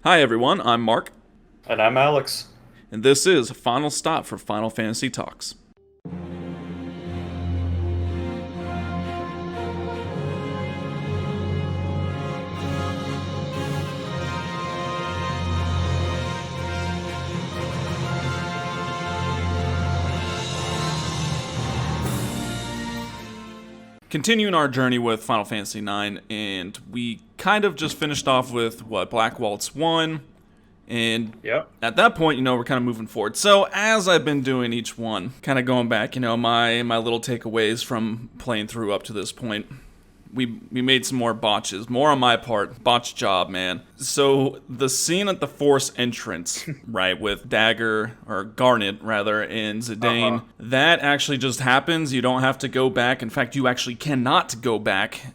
Hi everyone, I'm Mark, And I'm Alex. and this is Final Stop for Final Fantasy Talks. Continuing our journey with Final Fantasy IX, and we kind of just finished off with, Black Waltz 1, and Yep. at that point, we're kind of moving forward. So, as I've been doing each one, kind of going back, my little takeaways from playing through up to this point, we made some more botches, more on my part. Botch job, man. So the scene at the Force entrance, right, with Dagger or Garnet rather and Zidane, that actually just happens. You don't have to go back. In fact, you actually cannot go back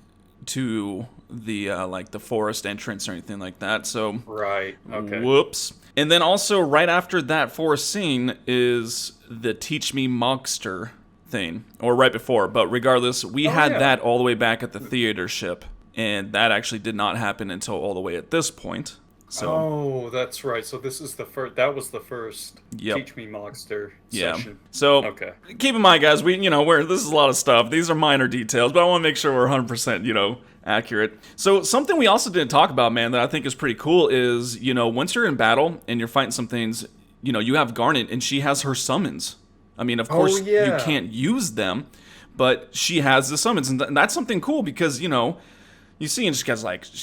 to the like the forest entrance or anything like that. So Right. Okay. whoops. And then also right after that forest scene is the Teach Me Mogster thing, or right before, but regardless, we Oh had yeah. that all the way back at the theater ship, and that actually did not happen until all the way at this point. So, Oh, that's right. So this is the first. That was the first yep, Teach Me Monster yeah. session. So, Okay. keep in mind, guys, we're this is a lot of stuff. These are minor details, but I want to make sure we're 100%, accurate. So, something we also didn't talk about, man, that I think is pretty cool is, once you're in battle and you're fighting some things, you have Garnet and she has her summons. I mean, of Oh course, you yeah. can't use them, but she has the summons, and that's something cool because you see, and she's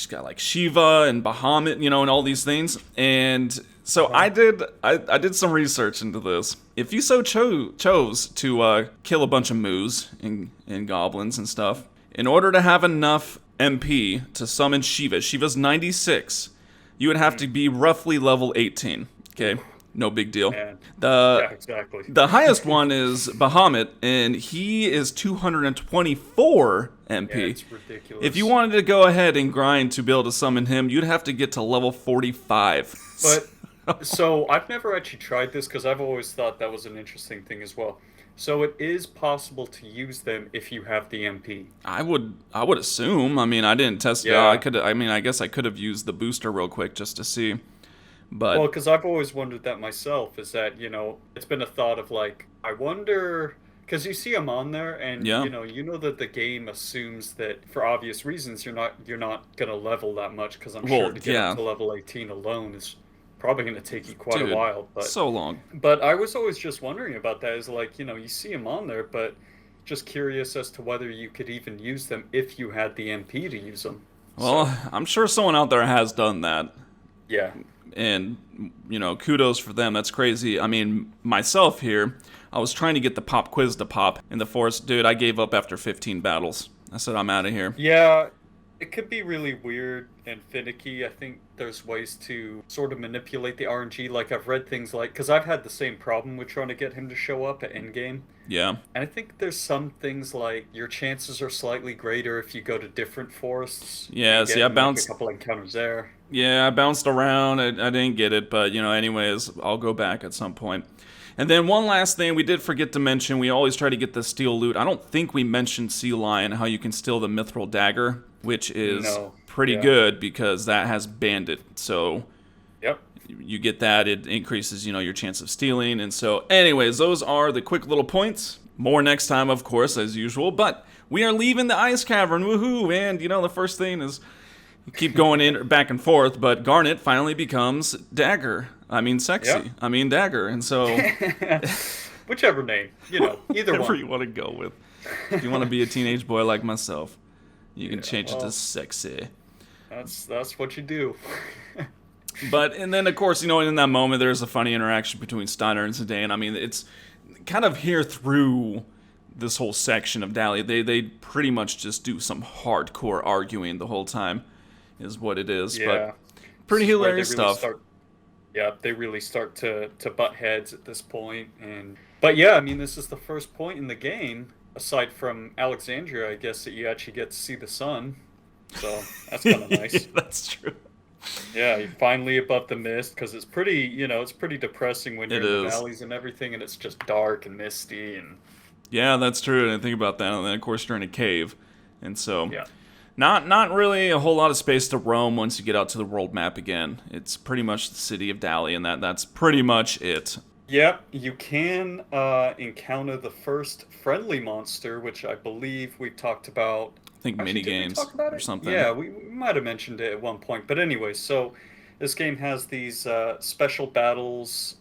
got like Shiva and Bahamut, and all these things. And so I did some research into this. If you so chose to kill a bunch of moos and goblins and stuff, in order to have enough MP to summon Shiva, Shiva's 96, you would have to be roughly level 18. Okay, no big deal. Man. The Yeah. Exactly. the highest one is Bahamut, and he is 224 Yeah. MP. It's ridiculous. If you wanted to go ahead and grind to be able to summon him, you'd have to get to level 45. But so I've never actually tried this because I've always thought that was an interesting thing as well. So it is possible to use them if you have the MP. I would assume. I mean, I didn't test it out. Yeah. I guess I could have used the booster real quick just to see. Well, But because I've always wondered that myself, is that, it's been a thought of like, I wonder, because you see them on there, and yeah. you know that the game assumes that for obvious reasons you're not gonna level that much, because I'm Well, sure to get up yeah. to level 18 alone is probably gonna take you quite a Dude, while. But so long. but I was always just wondering about that, is like, you see them on there, but just curious as to whether you could even use them if you had the MP to use them. So, Well, I'm sure someone out there has done that. yeah. And kudos for them. That's crazy. I mean, myself here, I was trying to get the pop quiz to pop in the forest. Dude, I gave up after 15 battles. I said I'm out of here. Yeah, it could be really weird and finicky. I think there's ways to sort of manipulate the RNG. Like I've read things like, because I've had the same problem with trying to get him to show up at endgame. Yeah. And I think there's some things like your chances are slightly greater if you go to different forests Yeah, and see, get I like a bounced. couple encounters there. Yeah, I bounced around. I didn't get it, but anyways, I'll go back at some point. And then one last thing we did forget to mention, we always try to get the steel loot. I don't think we mentioned Sea Lion, how you can steal the Mithril Dagger, which is No. pretty Yeah. good because that has Bandit. So Yep. you get that, it increases, your chance of stealing. And so, anyways, those are the quick little points. More next time, of course, as usual. But we are leaving the ice cavern, woohoo! And, the first thing is keep going in back and forth, but Garnet finally becomes Dagger. I mean, sexy. Yep. I mean, Dagger. And so, Whichever name, either whatever one. you want to go with. If you want to be a teenage boy like myself, you can Yeah, change it to well, sexy. that's what you do. But, and then, of course, in that moment, there's a funny interaction between Steiner and Zidane. I mean, it's kind of here through this whole section of Dali. They pretty much just do some hardcore arguing the whole time, is what it is. Yeah. But pretty This is where they hilarious really stuff. start. Yeah, they really start to butt heads at this point, and but yeah, I mean, this is the first point in the game, aside from Alexandria, I guess, that you actually get to see the sun. So that's kind of nice. That's true. Yeah, you're finally above the mist, because it's pretty, it's pretty depressing when you're It in the is. valleys and everything, and it's just dark and misty, and Yeah, that's true. I didn't think about that. And then, of course, you're in a cave. And so, yeah. Not really a whole lot of space to roam once you get out to the world map again. It's pretty much the city of Dali, and that's pretty much it. Yep, you can encounter the first friendly monster, which I believe we talked about. I think Actually, mini did we games talk about or it? something. Yeah, we might have mentioned it at one point. But anyway, so this game has these special battles,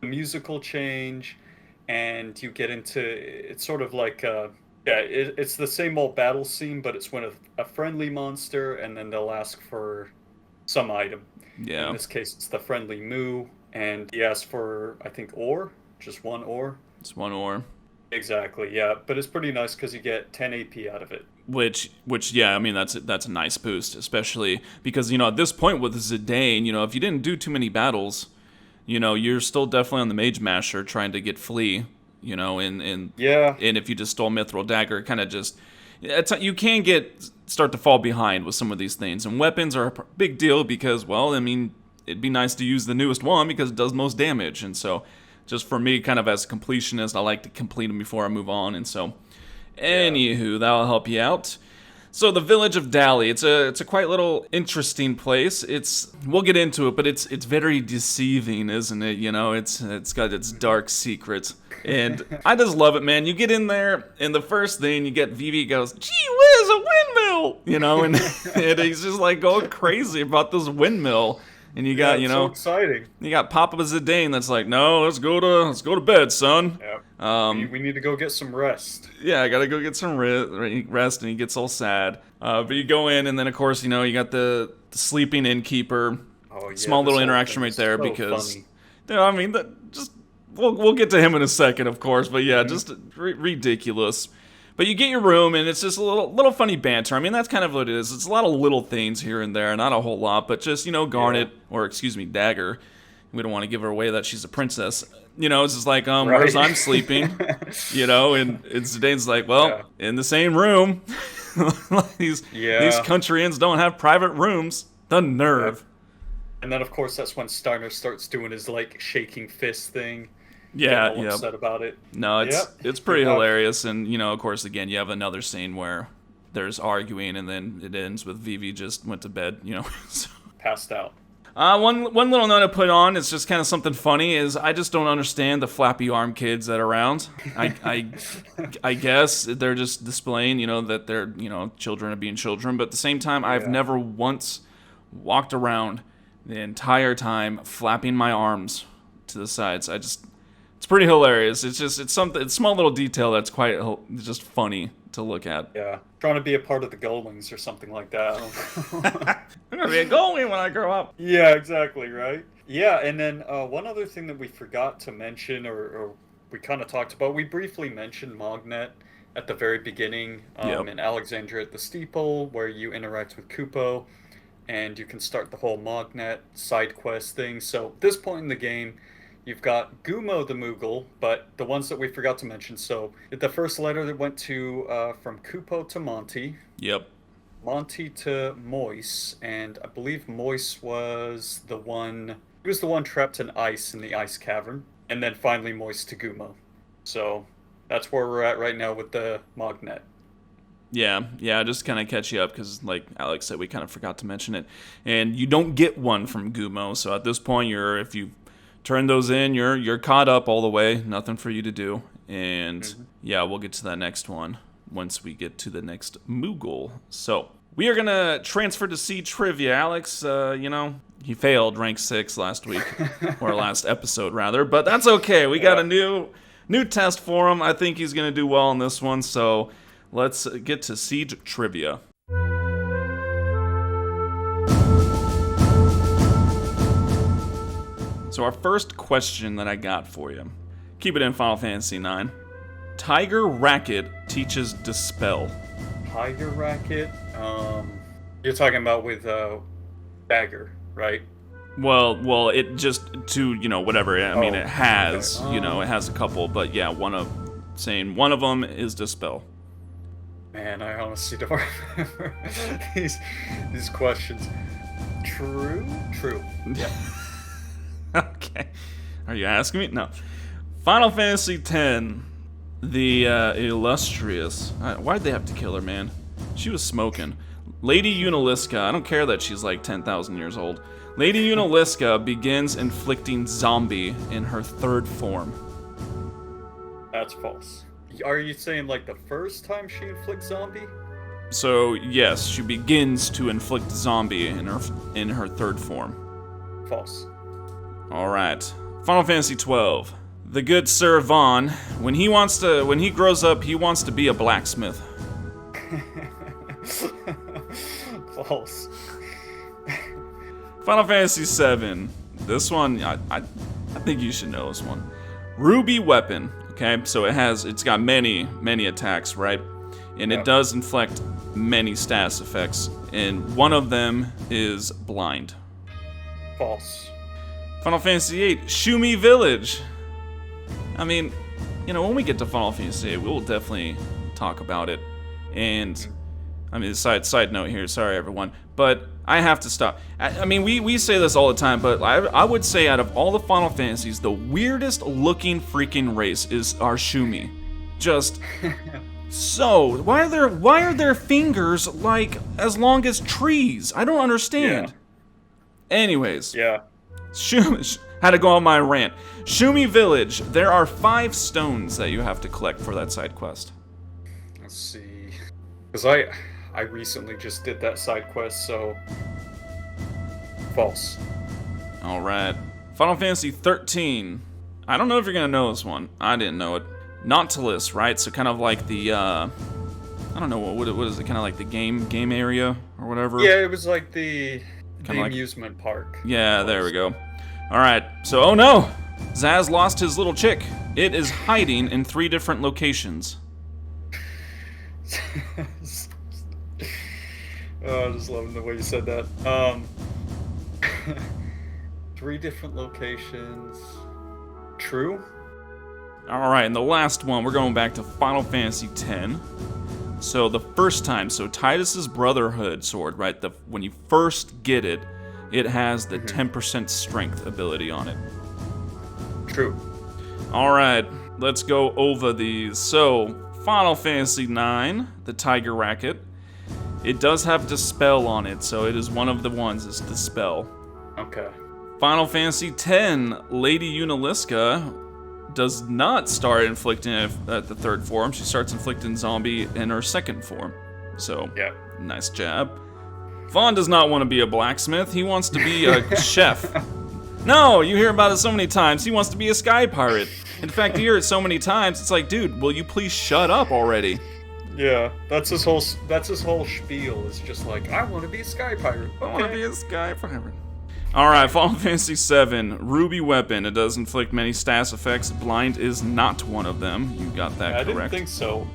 musical change, and you get into it's sort of like it's the same old battle scene, but it's when a friendly monster, and then they'll ask for some item. Yeah. In this case, it's the friendly Moo, and he asks for, I think, ore, just one ore. It's one ore. Exactly, yeah, but it's pretty nice because you get 10 AP out of it. Which, yeah, I mean that's a nice boost, especially because at this point with Zidane, if you didn't do too many battles, you're still definitely on the Mage Masher trying to get Flea, and Yeah, and if you just stole Mithril Dagger, kind of just you can start to fall behind with some of these things, and weapons are a big deal because, well, I mean, it'd be nice to use the newest one because it does most damage, and so just for me, kind of as a completionist, I like to complete them before I move on, and so anywho, that'll help you out. So the village of Dali, it's a quite little interesting place. We'll get into it, but it's very deceiving, isn't it? It's got its dark secrets. And I just love it, man. You get in there, and the first thing you get, Vivi goes, "Gee whiz, a windmill!" And, and he's just like going crazy about this windmill. And you got, it's so exciting. you got Papa Zidane that's like, "No, let's go to bed, son." Yeah. We need to go get some rest. Yeah, I gotta go get some rest, and he gets all sad. But you go in, and then of course, you got the sleeping innkeeper. Oh, yeah, Small little this whole interaction thing right is there so because, funny. I mean, we'll get to him in a second, of course. But yeah, just ridiculous. But you get your room, and it's just a little funny banter. I mean, that's kind of what it is. It's a lot of little things here and there, not a whole lot, but just Garnet, or excuse me, Dagger. We don't want to give her away that she's a princess. It's just like, where's I'm sleeping, and Zidane's like, well, in the same room. These countryans don't have private rooms. The nerve. Yeah. And then, of course, that's when Steiner starts doing his, like, shaking fist thing. Yeah, all upset about it. No, it's pretty hilarious. And, of course, again, you have another scene where there's arguing, and then it ends with Vivi just went to bed, so. Passed out. One little note I put on, it's just kind of something funny, is I just don't understand the flappy arm kids that are around. I guess they're just displaying, that they're, children are being children. But at the same time, I've never once walked around the entire time flapping my arms to the sides. It's pretty hilarious. It's a small little detail that's quite just funny to look at. Yeah, trying to be a part of the Goldwings or something like that. I'm gonna be a Goldwing when I grow up. Yeah, exactly, right? Yeah, and then one other thing that we forgot to mention, or we kind of talked about, we briefly mentioned Mognet at the very beginning in Alexandria at the Steeple, where you interact with Kupo, and you can start the whole Mognet side quest thing. So at this point in the game, you've got Gumo the Moogle, but the ones that we forgot to mention. So the first letter that went to from Kupo to Monty. Yep. Monty to Moise, and I believe Moise was the one. He was the one trapped in ice in the ice cavern, and then finally Moise to Gumo. So that's where we're at right now with the Mognet. Yeah, just kind of catch you up because, like Alex said, we kind of forgot to mention it, and you don't get one from Gumo. So at this point, if you turn those in, you're caught up all the way. Nothing for you to do, and we'll get to that next one once we get to the next Moogle. So we are gonna transfer to C trivia. Alex, he failed rank 6 last week, or last episode rather, but that's okay. We got a new test for him. I think he's gonna do well on this one. So let's get to Siege Trivia. So our first question that I got for you, keep it in Final Fantasy IX. Tiger Racket teaches Dispel. Tiger Racket? You're talking about with Dagger, right? Well, it just to whatever. I mean, it has it has a couple, but yeah, one of them is Dispel. Man, I honestly don't remember these questions. True. Yeah. Okay. Are you asking me? No. Final Fantasy X. The illustrious. Why'd they have to kill her, man? She was smoking. Lady Unaliska, I don't care that she's like 10,000 years old. Lady Unaliska begins inflicting zombie in her third form. That's false. Are you saying like the first time she inflicts zombie? So yes, she begins to inflict zombie in her third form. False. All right. Final Fantasy 12. The good Sir Vaughn, when he grows up, he wants to be a blacksmith. False. Final Fantasy 7. This one, I think you should know this one. Ruby weapon. Okay, so it's got many attacks, right? And it does inflict many status effects, and one of them is blind. False. Final Fantasy 8, Shumi Village. I mean, when we get to Final Fantasy 8, we will definitely talk about it. And I mean, side note here, sorry everyone, but I have to stop. I mean, we say this all the time, but I would say out of all the Final Fantasies, the weirdest looking freaking race is our Shumi. Just so why are their fingers like as long as trees? I don't understand. Yeah. Anyways. Yeah. Shumi had to go on my rant. Shumi Village. There are 5 stones that you have to collect for that side quest. Let's see. Because I recently just did that side quest, so false. All right. Final Fantasy 13. I don't know if you're gonna know this one. I didn't know it. Nautilus, right? So kind of like the I don't know what is it? Kind of like the game area or whatever. Yeah, it was like the Kinda amusement park. Yeah, there we go. All right. So oh no, Zaz lost his little chick. It is hiding in 3 different locations. Oh, I just love the way you said that. 3 different locations. True? Alright, and the last one, we're going back to Final Fantasy X. So the first time, Tidus's Brotherhood sword, right? When you first get it, it has the 10% strength ability on it. True. Alright, let's go over these. So, Final Fantasy IX, the Tiger Racket. It does have Dispel on it, so it is one of the ones, it's Dispel. Okay. Final Fantasy X, Lady Unaliska does not start inflicting at the third form. She starts inflicting zombie in her second form. So, yeah. Nice jab. Vaughn does not want to be a blacksmith. He wants to be a chef. No, you hear about it so many times. He wants to be a sky pirate. In fact, you hear it so many times, it's like, dude, will you please shut up already? Yeah, that's his whole spiel. Is just like, I want to be a sky pirate. Okay. I want to be a sky pirate. Alright, Final Fantasy VII, Ruby Weapon. It does inflict many status effects. Blind is not one of them. You got that correct. I didn't think so.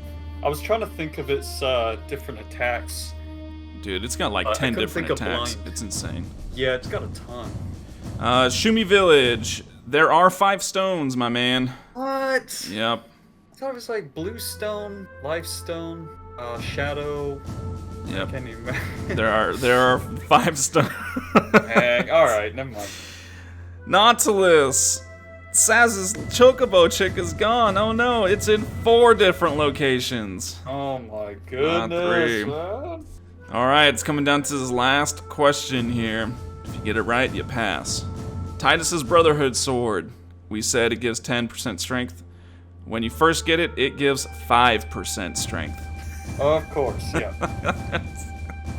I was trying to think of its different attacks. Dude, it's got like 10 different attacks. It's insane. Yeah, it's got a ton. Shumi Village. There are 5 stones, my man. What? Yep. I thought it was like Blue Stone, Life Stone, Shadow. Yep. I can't even remember. There are 5 stones. Alright, never mind. Nautilus. Saz's Chocobo chick is gone. Oh no, it's in 4 different locations. Oh my goodness. Man. Alright, it's coming down to this last question here. If you get it right, you pass. Tidus's Brotherhood sword. We said it gives 10% strength. When you first get it, it gives 5% strength. Of course, yeah.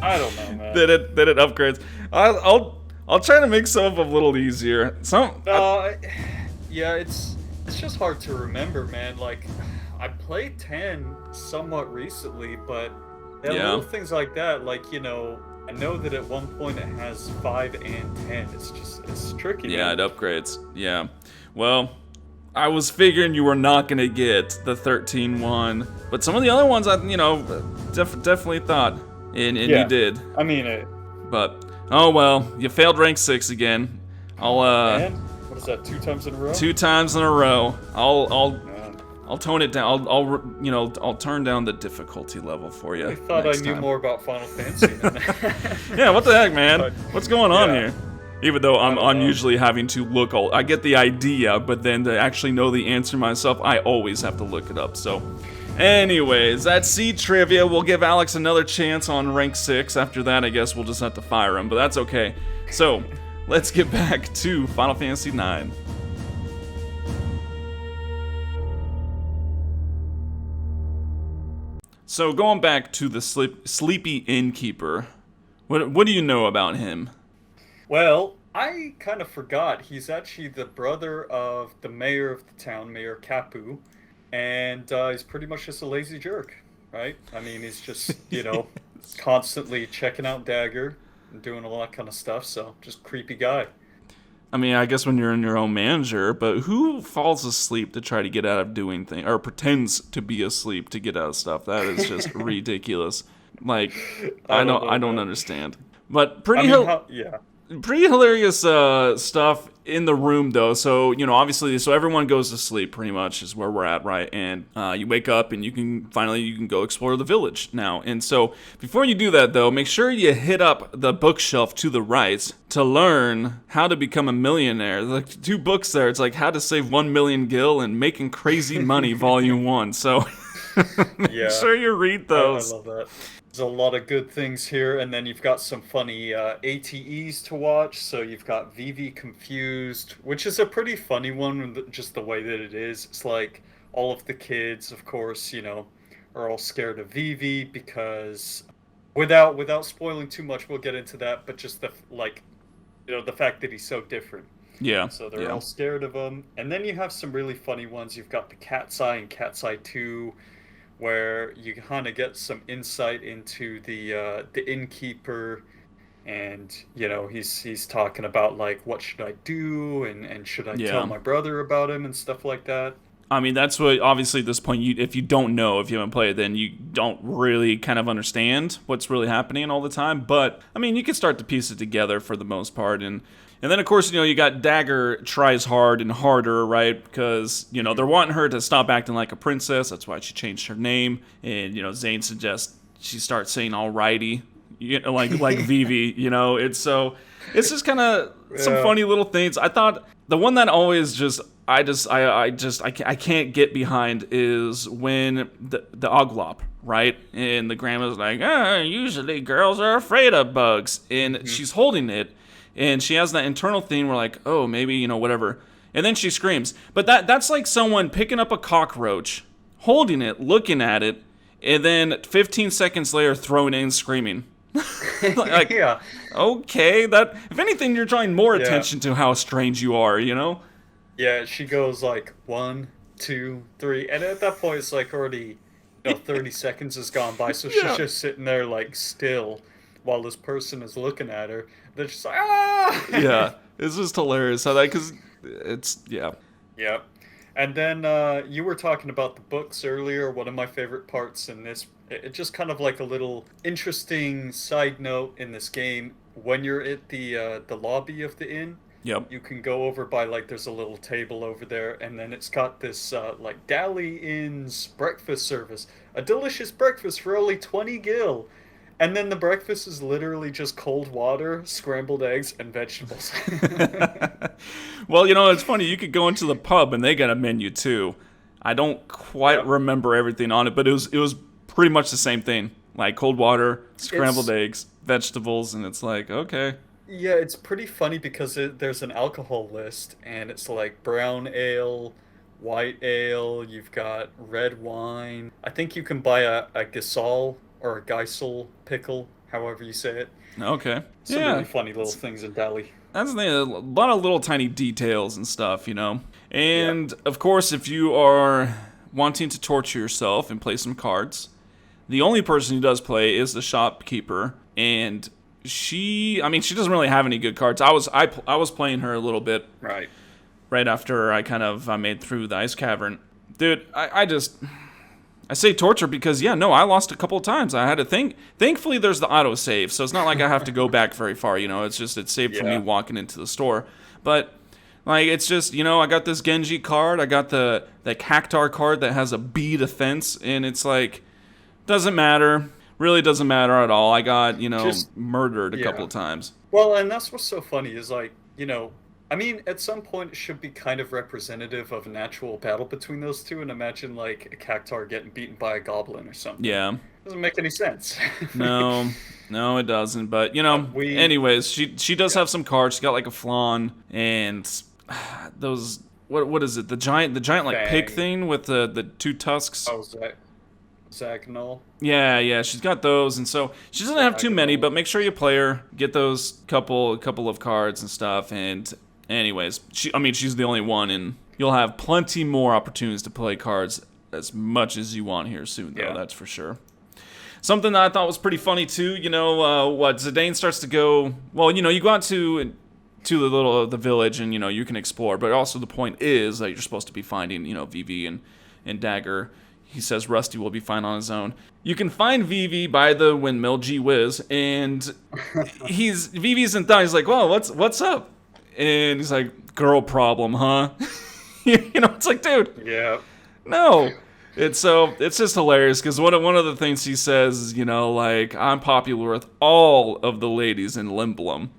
I don't know, man. Then it upgrades. I'll try to make some of them a little easier. Yeah, it's just hard to remember, man. Like, I played 10 somewhat recently, but little things like that, like, I know that at one point it has 5 and 10. It's tricky. Yeah, man. it upgrades. Yeah. Well, I was figuring you were not gonna get the 13 one, but some of the other ones I, definitely thought, and you did. I mean it. But oh well, you failed rank 6 again. Man, what is that? 2 times in a row? 2 times in a row. I'll tone it down. I'll turn down the difficulty level for you. I thought I knew more about Final Fantasy. Yeah, what the heck, man? What's going on here? Even though I'm usually having to look I get the idea, but then to actually know the answer myself, I always have to look it up. So, Anyways, that's C trivia. We'll give Alex another chance on rank 6. After that, I guess we'll just have to fire him, but that's okay. So, let's get back to Final Fantasy IX. So, going back to the sleepy innkeeper, what do you know about him? Well, I kind of forgot. He's actually the brother of the mayor of the town, Mayor Kapu, and he's pretty much just a lazy jerk, right? I mean, he's just, constantly checking out Dagger and doing all that kind of stuff, so just creepy guy. I mean, I guess when you're in your own manager, but who falls asleep to try to get out of doing things, or pretends to be asleep to get out of stuff? That is just ridiculous. Like, I don't understand. But pretty hilarious stuff in the room, though. So, obviously, so everyone goes to sleep, pretty much, is where we're at, right? And you wake up, and you can go explore the village now. And so, before you do that, though, make sure you hit up the bookshelf to the right to learn how to become a millionaire. The 2 books there, it's like How to Save 1 Million Gil and Making Crazy Money, Volume 1. So, make sure you read those. I love that. There's a lot of good things here, and then you've got some funny ATEs to watch. So you've got Vivi Confused, which is a pretty funny one, just the way that it is. It's like all of the kids, of course, are all scared of Vivi because, without spoiling too much, we'll get into that. But just the fact that he's so different. Yeah. So they're all scared of him, and then you have some really funny ones. You've got the Cat's Eye and Cat's Eye 2. Where you kind of get some insight into the innkeeper, and he's talking about like what should I do, and should I tell my brother about him and stuff like that. I mean, that's what, obviously, at this point, if you don't know, if you haven't played, then you don't really kind of understand what's really happening all the time. But, I mean, you can start to piece it together for the most part. And then, of course, you got Dagger tries hard and harder, right? Because, they're wanting her to stop acting like a princess. That's why she changed her name. And, Zane suggests she starts saying alrighty, like Vivi, It's just kind of some funny little things. I thought the one that always I can't get behind is when the Oglop, right? And the grandma's like, usually girls are afraid of bugs. And she's holding it. And she has that internal thing where like, oh, maybe, whatever. And then she screams. But that's like someone picking up a cockroach, holding it, looking at it, and then 15 seconds later throwing it and screaming. Like, okay, that if anything, you're drawing more attention to how strange you are, Yeah, she goes like 1, 2, 3, and at that point it's like already 30 seconds has gone by, so she's just sitting there like still while this person is looking at her. They're just like, ah! Yeah, it's just hilarious how that, because it's, Yeah. And then you were talking about the books earlier. One of my favorite parts in this, it's just kind of like a little interesting side note in this game. When you're at the lobby of the inn, you can go over by, like, there's a little table over there, and then it's got this, like, Dali Inn's breakfast service. A delicious breakfast for only 20 gil. And then the breakfast is literally just cold water, scrambled eggs, and vegetables. Well, it's funny. You could go into the pub, and they got a menu, too. I don't quite remember everything on it, but it was pretty much the same thing. Like, cold water, scrambled eggs, vegetables, and it's like, okay. Yeah, it's pretty funny because there's an alcohol list, and it's like brown ale, white ale, you've got red wine. I think you can buy a Gasol or a Geisel pickle, however you say it. Okay. Some really funny little things in Dali. That's the thing, a lot of little tiny details and stuff, And, of course, if you are wanting to torture yourself and play some cards, the only person who does play is the shopkeeper, and she doesn't really have any good cards. I was playing her a little bit. Right after I made through the ice cavern. Dude, I say torture because, I lost a couple of times. I had to think. Thankfully, there's the autosave, so it's not like I have to go back very far, It's saved for me walking into the store. But, like, it's just, I got this Genji card. I got the Cactar card that has a B defense, and it's like, doesn't matter. Really doesn't matter at all. I got, murdered a couple of times. Well, and that's what's so funny is, like, I mean, at some point, it should be kind of representative of an actual battle between those two, and imagine, like, a Cactuar getting beaten by a Goblin or something. Yeah. Doesn't make any sense. No, no, it doesn't. But We, anyways, she does yeah. have some cards. She got like a flan and those what is it? The giant like pig Fang. thing with the two tusks. Oh, Zagnol. Yeah, she's got those, and so she doesn't have too many. Zagnol. But make sure you play her, get those couple of cards and stuff. And anyways, she's the only one, and you'll have plenty more opportunities to play cards as much as you want here soon, though. Yeah. That's for sure. Something that I thought was pretty funny too, what Zidane starts to go. Well, you go out to the village, and you can explore. But also the point is that you're supposed to be finding Vivi and Dagger. He says Rusty will be fine on his own. You can find Vivi by the windmill, gee whiz, and Vivi's in thought. He's like, "Whoa, what's up?" And he's like, "Girl problem, huh?" It's like, dude, Yeah. no. It's just hilarious because one of the things he says is, like, I'm popular with all of the ladies in Limblum.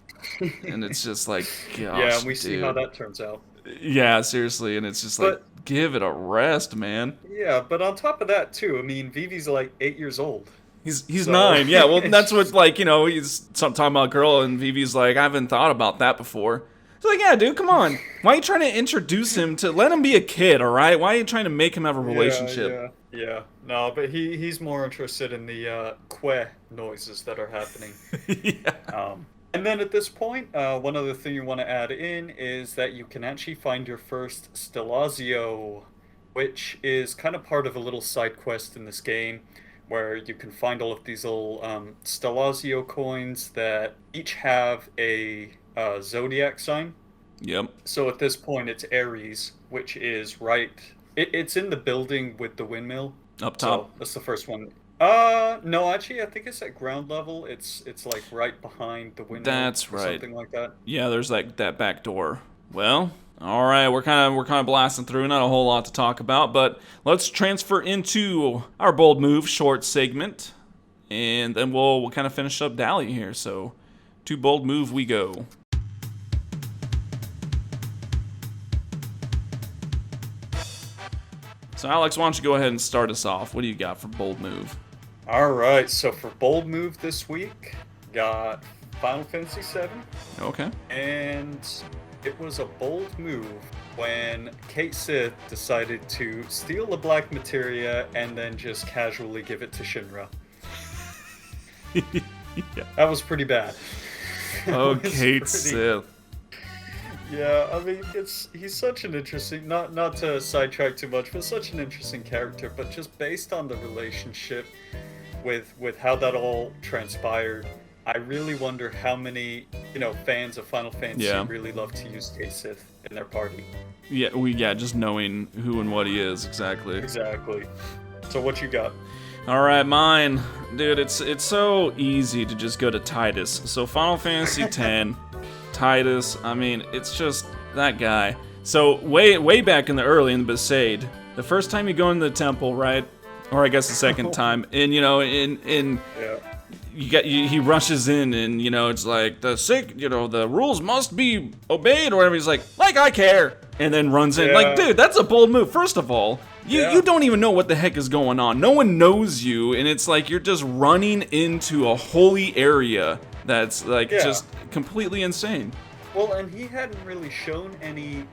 And it's just like, gosh, Yeah, and we see dude. how that turns out. Yeah, seriously, and it's just like, But give it a rest, man. yeah, but on top of that too, I mean, Vivi's like 8 years old. He's So 9, yeah. Well, that's it's what just like he's talking about a girl, and Vivi's like, I haven't thought about that before. It's like, yeah, dude, come on. Why are you trying to introduce him to let him be a kid, all right? Why are you trying to make him have a relationship? yeah. No, but he's more interested in the que noises that are happening. Yeah. And then at this point, one other thing you want to add in is that you can actually find your first Stellazio, which is kind of part of a little side quest in this game, where you can find all of these little Stellazio coins that each have a zodiac sign. Yep. So at this point, it's Aries, which is right. It's in the building with the windmill. Up So top. that's the first one. No, actually, I think it's at ground level. It's like right behind the windmill That's or right. something like that. Yeah, there's that back door. Well, all right, we're kind of blasting through. Not a whole lot to talk about, but let's transfer into our bold move short segment, and then we'll kind of finish up Dali here. So, to bold move we go. So, Alex, why don't you go ahead and start us off? What do you got for bold move? All right, so for bold move this week, got Final Fantasy VII, Okay. and it was a bold move when Kate Sith decided to steal the black materia and then just casually give it to Shinra. Yeah. That was pretty bad. That Oh, was Kate pretty- Sith. Yeah, I mean, he's such an interesting, not to sidetrack too much, but such an interesting character. But just based on the relationship with how that all transpired, I really wonder how many fans of Final Fantasy Yeah. really love to use Kate Sith in their party. Yeah, just knowing who and what he is exactly. Exactly. So what you got? All right, mine, dude. It's so easy to just go to Titus. So Final Fantasy X, Titus. I mean, it's just that guy. So way back in the Besaid, the first time you go into the temple, right? Or I guess the second time, and Yeah. he rushes in, and it's like the rules must be obeyed or whatever. He's like I care, and then runs in. Yeah. Like, dude, that's a bold move. First of all, Yeah. you don't even know what the heck is going on. No one knows you, and it's like you're just running into a holy area that's like Yeah. just completely insane. Well, and he hadn't really shown any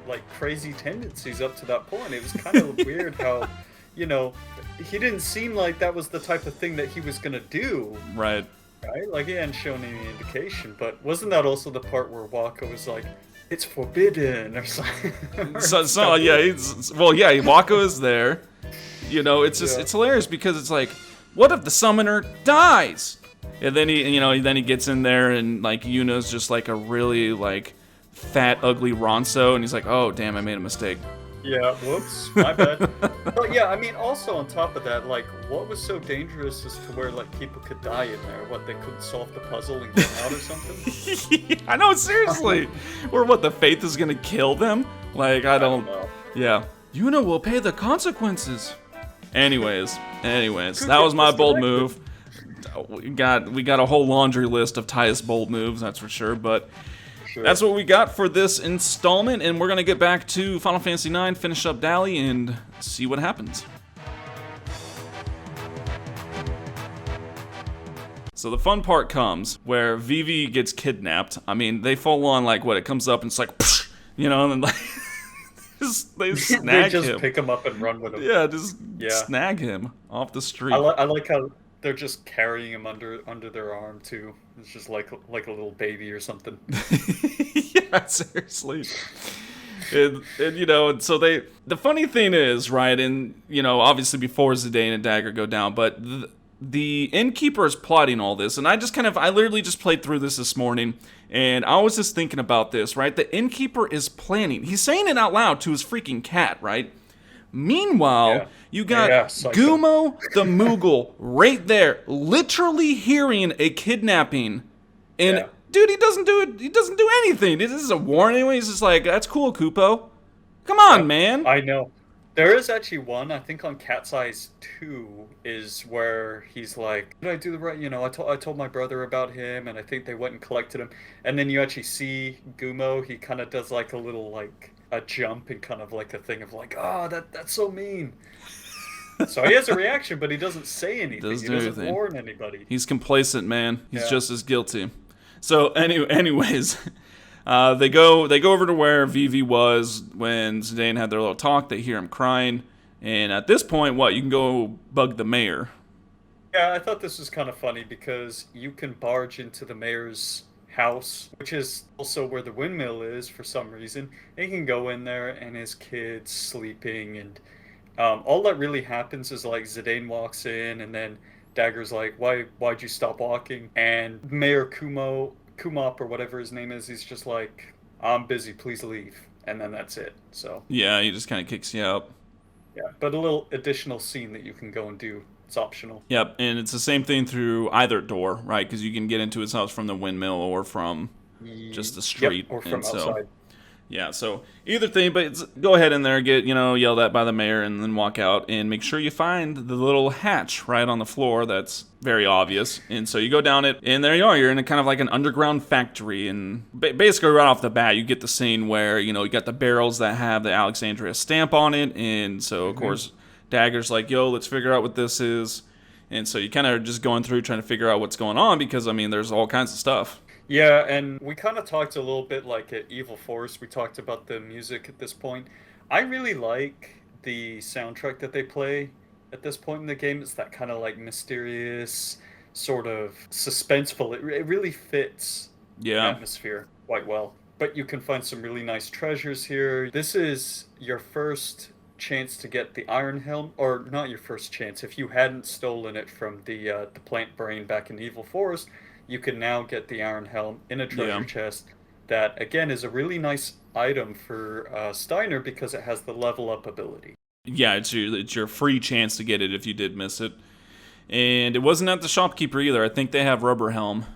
like crazy tendencies up to that point. It was kind of weird how, he didn't seem like that was the type of thing that he was gonna do, Right. right? Like he hadn't shown any indication. But wasn't that also the part where Waka was like, "It's forbidden" or something? So yeah, Wako is there. It's just Yeah. it's hilarious because it's like, what if the summoner dies? And then he gets in there, and like Yuna's just like a really like fat ugly Ronso, and he's like, oh damn, I made a mistake. Yeah, whoops, my bad. But yeah, I mean, also on top of that, like, what was so dangerous as to where like people could die in there? What, they couldn't solve the puzzle and get out or something? I know, seriously. Or what, the faith is gonna kill them? Like, I don't. know. Yeah. Yuna will pay the consequences. Anyways, Could that was get my bold misdirected. move. We got a whole laundry list of Titus bold moves, that's for sure. But sure. that's what we got for this installment, and we're gonna get back to Final Fantasy IX, finish up Dali, and see what happens. So the fun part comes where Vivi gets kidnapped. I mean, they full on like what it comes up and it's like, you know, and then like they snag They just him. pick him up and run with him. Yeah, just Yeah. snag him off the street. I like how they're just carrying him under their arm too. It's just like a little baby or something. Yeah, seriously. And you know, and so the funny thing is, right, and you know, obviously before Zidane and Dagger go down, but the innkeeper is plotting all this, and I literally just played through this morning, and I was just thinking about this, right? The innkeeper is planning. He's saying it out loud to his freaking cat, right? Meanwhile, you got Gumo the Moogle right there, literally hearing a kidnapping, and dude, he doesn't do it. He doesn't do anything. This is a warning. He's just like, "That's cool, Kupo. Come on, man." I know. There is actually one, I think on Cat's Eyes 2, is where he's like, did I do the right, you know, I told my brother about him, and I think they went and collected him. And then you actually see Gumo, he kind of does like a little, like, a jump and kind of like a thing of like, oh, that's so mean. So he has a reaction, but he doesn't say anything. He doesn't warn anybody. He's complacent, man. He's just as guilty. So anyways... they go over to where Vivi was when Zidane had their little talk. They hear him crying, and at this point, you can go bug the mayor. Yeah, I thought this was kind of funny because you can barge into the mayor's house, which is also where the windmill is for some reason. And you can go in there, and his kid's sleeping, and all that really happens is like Zidane walks in, and then Dagger's like, "Why'd you stop walking?" And Mayor Kumop or whatever his name is, he's just like, "I'm busy, please leave," and then that's it. So yeah, he just kind of kicks you out. Yeah, but a little additional scene that you can go and do. It's optional. Yep, and it's the same thing through either door, right? Because you can get into his house from the windmill or from just the street, or from outside. Yeah, so either thing, but go ahead in there, get, you know, yelled at by the mayor, and then walk out and make sure you find the little hatch right on the floor that's very obvious. And so you go down it, and there you are. You're in a kind of like an underground factory, and basically right off the bat, you get the scene where, you know, you got the barrels that have the Alexandria stamp on it, and so, of course, Dagger's like, yo, let's figure out what this is. And so you kind of are just going through trying to figure out what's going on because, I mean, there's all kinds of stuff. Yeah, and we kind of talked a little bit like at Evil Force. We talked about the music at this point. I really like the soundtrack that they play at this point in the game. It's that kind of like mysterious, sort of suspenseful. It really fits the atmosphere quite well. But you can find some really nice treasures here. This is your first chance to get the Iron Helm, or not your first chance. If you hadn't stolen it from the plant brain back in Evil Forest, you can now get the Iron Helm in a treasure chest that, again, is a really nice item for Steiner because it has the level up ability. Yeah, it's your free chance to get it if you did miss it. And it wasn't at the shopkeeper either. I think they have Rubber Helm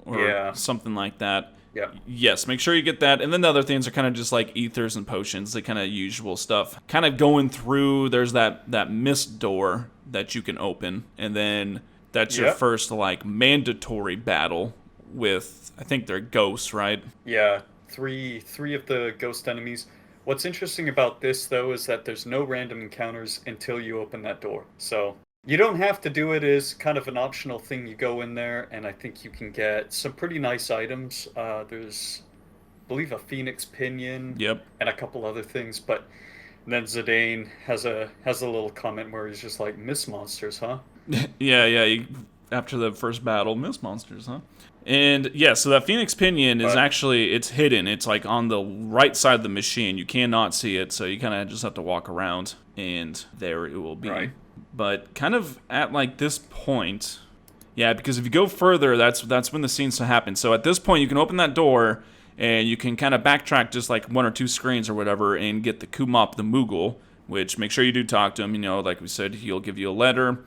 or something like that. Yeah. Yes, make sure you get that. And then the other things are kind of just like ethers and potions, the kind of usual stuff. Kind of going through, there's that mist door that you can open, and then that's your first, like, mandatory battle with, I think they're ghosts, right? Yeah, three of the ghost enemies. What's interesting about this, though, is that there's no random encounters until you open that door. So you don't have to do it as kind of an optional thing. You go in there, and I think you can get some pretty nice items. There's, I believe, a Phoenix Pinion and a couple other things, but then Zidane has a little comment where he's just like, "Miss monsters, huh?" yeah. After the first battle, Miss monsters, huh? And yeah, so that Phoenix Pinion is actually, it's hidden. It's like on the right side of the machine. You cannot see it, so you kind of just have to walk around, and there it will be. Right. But kind of at like this point, yeah, because if you go further, that's when the scenes happen. So at this point, you can open that door, and you can kind of backtrack just like one or two screens or whatever, and get the Kumop the Moogle, which make sure you do talk to him. You know, like we said, he'll give you a letter.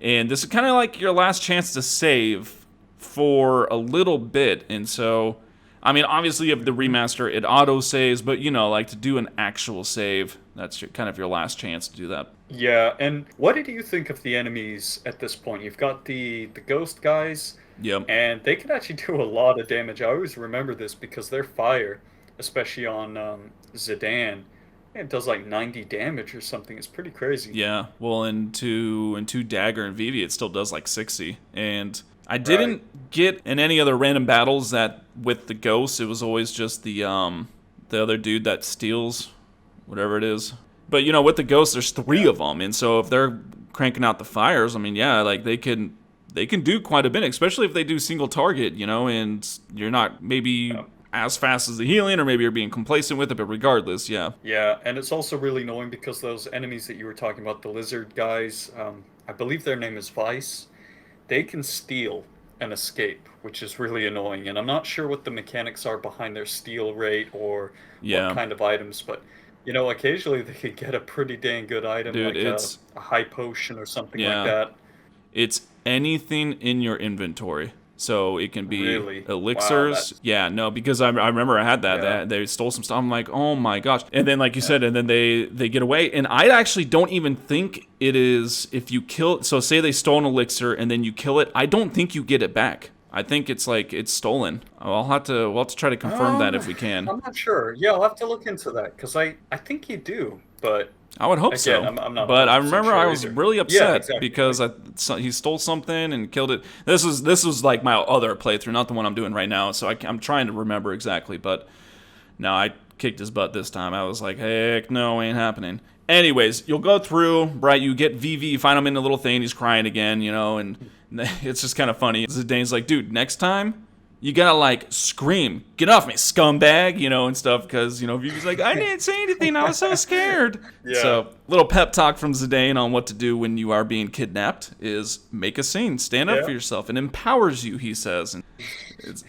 And this is kind of like your last chance to save for a little bit. And so, I mean, obviously you have the remaster, it auto-saves, but, you know, like to do an actual save, that's kind of your last chance to do that. Yeah, and what did you think of the enemies at this point? You've got the ghost guys. Yep. and they can actually do a lot of damage. I always remember this because their fire, especially on Zidane, it does like 90 damage or something. It's pretty crazy. Yeah. Well, into Dagger and Vivi, it still does like 60. And I Right. didn't get in any other random battles that with the ghosts, it was always just the other dude that steals whatever it is. But with the ghosts, there's three Yeah. of them, and so if they're cranking out the fires, I mean, yeah, like they can do quite a bit, especially if they do single target, and you're not maybe Yeah. as fast as the healing, or maybe you're being complacent with it. But regardless, yeah, Yeah, and it's also really annoying because those enemies that you were talking about, the lizard guys, I believe their name is Vice, they can steal and escape, which is really annoying. And I'm not sure what the mechanics are behind their steal rate or what yeah, kind of items, but occasionally they could get a pretty dang good item dude, like it's a high potion or something like yeah. that. It's anything in your inventory. So it can be Really? Wow, elixirs. that's Yeah, no, because I remember I had that. yeah. They stole some stuff. I'm like, oh my gosh. And then, like you said, and then they get away. And I actually don't even think it is if you kill. So say they stole an elixir and then you kill it. I don't think you get it back. I think it's like it's stolen. We'll have to try to confirm that if we can. I'm not sure. Yeah, I'll have to look into that because I think you do, but I would hope again, so. I'm not But I 100% remember I sure was either. really Yeah, upset exactly. because he stole something and killed it. This was like my other playthrough, not the one I'm doing right now. So I'm trying to remember exactly. But no, I kicked his butt this time. I was like, heck no, ain't happening. Anyways, you'll go through, right? You get VV, you find him in the little thing. He's crying again, and it's just kind of funny. Zidane's like, dude, next time you gotta like scream, get off me, scumbag, and stuff, because Vivi's like, I didn't say anything, I was so scared. Yeah. So, little pep talk from Zidane on what to do when you are being kidnapped is make a scene, stand up Yeah. for yourself. It empowers you, he says. And it's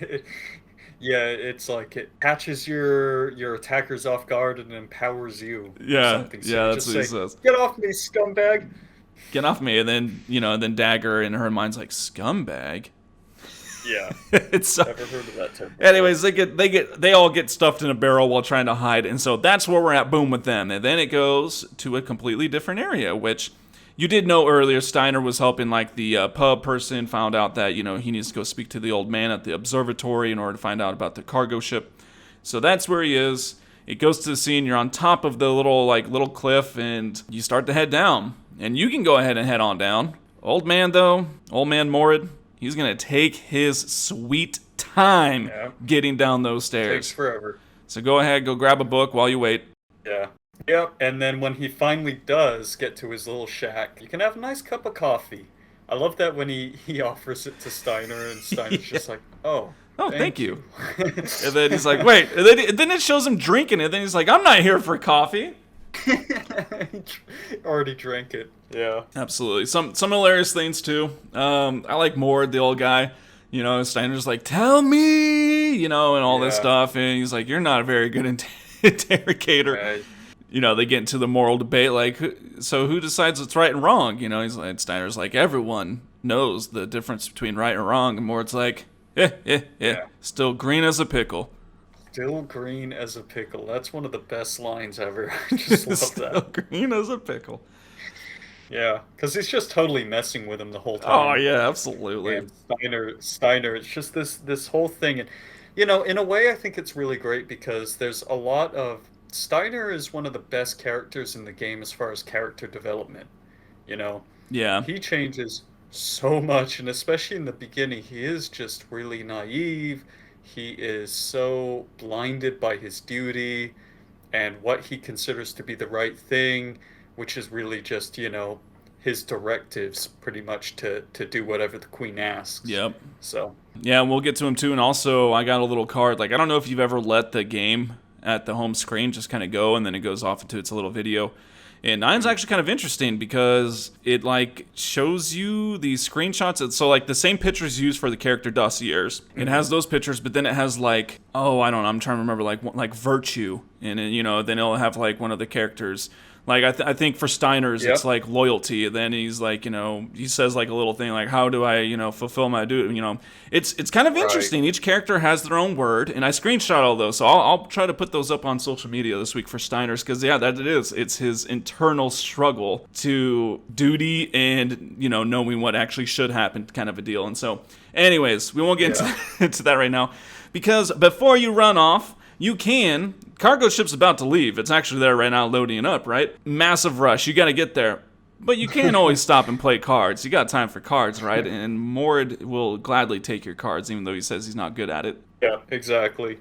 Yeah, it's like it catches your attackers off guard and empowers you or yeah, something. So yeah, you that's just what he say, says. "Get off me, scumbag!" Get off me, and then Dagger in her mind's like scumbag. Yeah, It's so, never heard of that term before. anyways, they all get stuffed in a barrel while trying to hide, and so that's where we're at. Boom with them, and then it goes to a completely different area, which you did know earlier. Steiner was helping like the pub person, found out that he needs to go speak to the old man at the observatory in order to find out about the cargo ship. So that's where he is. It goes to the scene. You're on top of the little cliff, and you start to head down, and you can go ahead and head on down. Old man Morid. He's going to take his sweet time Yeah, getting down those takes stairs. forever. So go ahead, go grab a book while you wait. Yeah. Yep. And then when he finally does get to his little shack, you can have a nice cup of coffee. I love that when he offers it to Steiner, and Steiner's just like, "Oh, Oh, thank you. you." And then he's like, wait. And then it shows him drinking it. Then he's like, I'm not here for coffee. Already drank it. Yeah. Absolutely. Some hilarious things, too. I like Mord, the old guy. Steiner's like, tell me, and all this Yeah. stuff. And he's like, you're not a very good interrogator. Right. They get into the moral debate, like, so who decides what's right and wrong? He's like, Steiner's like, everyone knows the difference between right and wrong. And Mord's like, Yeah. still green as a pickle. Still green as a pickle. That's one of the best lines ever. I just love Still that. green as a pickle. Yeah, because he's just totally messing with him the whole Oh, time. yeah, absolutely. And Steiner, it's just this whole thing, and in a way, I think it's really great because there's a lot of Steiner is one of the best characters in the game as far as character development. You know, Yeah. he changes so much, and especially in the beginning, he is just really naive. He is so blinded by his duty and what he considers to be the right thing, which is really just, his directives pretty much to do whatever the queen asks. Yep. So, Yeah, and we'll get to him too. And also, I got a little card. Like, I don't know if you've ever let the game at the home screen just kind of go, and then it goes off into its little video. And Nine's actually kind of interesting because it like shows you these screenshots. So like the same pictures used for the character dossiers. It has those pictures, but then it has like, oh, I don't know. I'm trying to remember like virtue, and then it'll have like one of the characters Like, I think for Steiner's, Yep. it's like loyalty. Then he's like, he says like a little thing like, how do I, fulfill my duty? It's kind of Right. interesting. Each character has their own word, and I screenshot all those. So I'll try to put those up on social media this week for Steiner's, because, yeah, that it is. It's his internal struggle to duty and, knowing what actually should happen kind of a deal. And so, anyways, we won't get into that right now, because before you run off, you can. Cargo ship's about to leave. It's actually there right now loading up, right? Massive rush. You got to get there. But you can't always stop and play cards. You got time for cards, right? And Mord will gladly take your cards, even though he says he's not good at it. Yeah, exactly.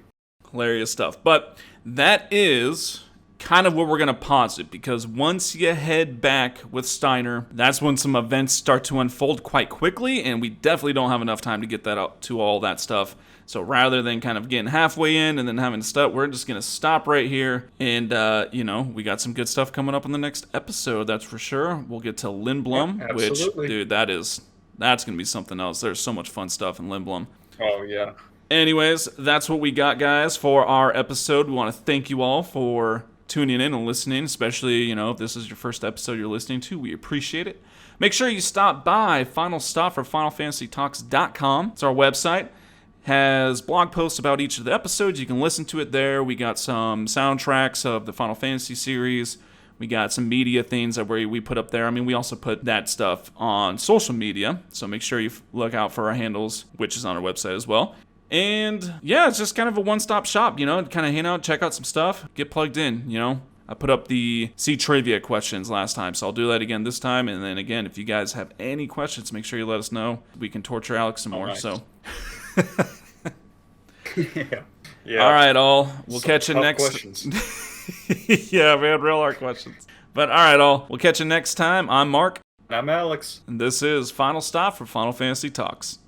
Hilarious stuff. But that is kind of where we're going to pause it, because once you head back with Steiner, that's when some events start to unfold quite quickly, and we definitely don't have enough time to get that out to all that stuff. So rather than kind of getting halfway in and then having to stop, we're just going to stop right here. And, we got some good stuff coming up in the next episode, that's for sure. We'll get to Lindblom, Yeah, which, absolutely. dude, that's going to be something else. There's so much fun stuff in Lindblom. Oh, yeah. Anyways, that's what we got, guys, for our episode. We want to thank you all for tuning in and listening, especially, if this is your first episode you're listening to. We appreciate it. Make sure you stop by Final Stop for FinalFantasyTalks.com. It's our website. Has blog posts about each of the episodes. You can listen to it there. We got some soundtracks of the Final Fantasy series. We got some media things that we put up there. I mean, we also put that stuff on social media, so make sure you look out for our handles, which is on our website as well. And yeah, it's just kind of a one-stop shop, kind of hang out, check out some stuff, get plugged in, I put up the C trivia questions last time, so I'll do that again this time. And then again, if you guys have any questions, make sure you let us know. We can torture Alex some more. Nice. So. Yeah. All right, all. We'll catch you Tough next. Questions. Yeah, we had real hard questions. But all right, all. We'll catch you next time. I'm Mark, I'm Alex. and this is Final Stop for Final Fantasy Talks.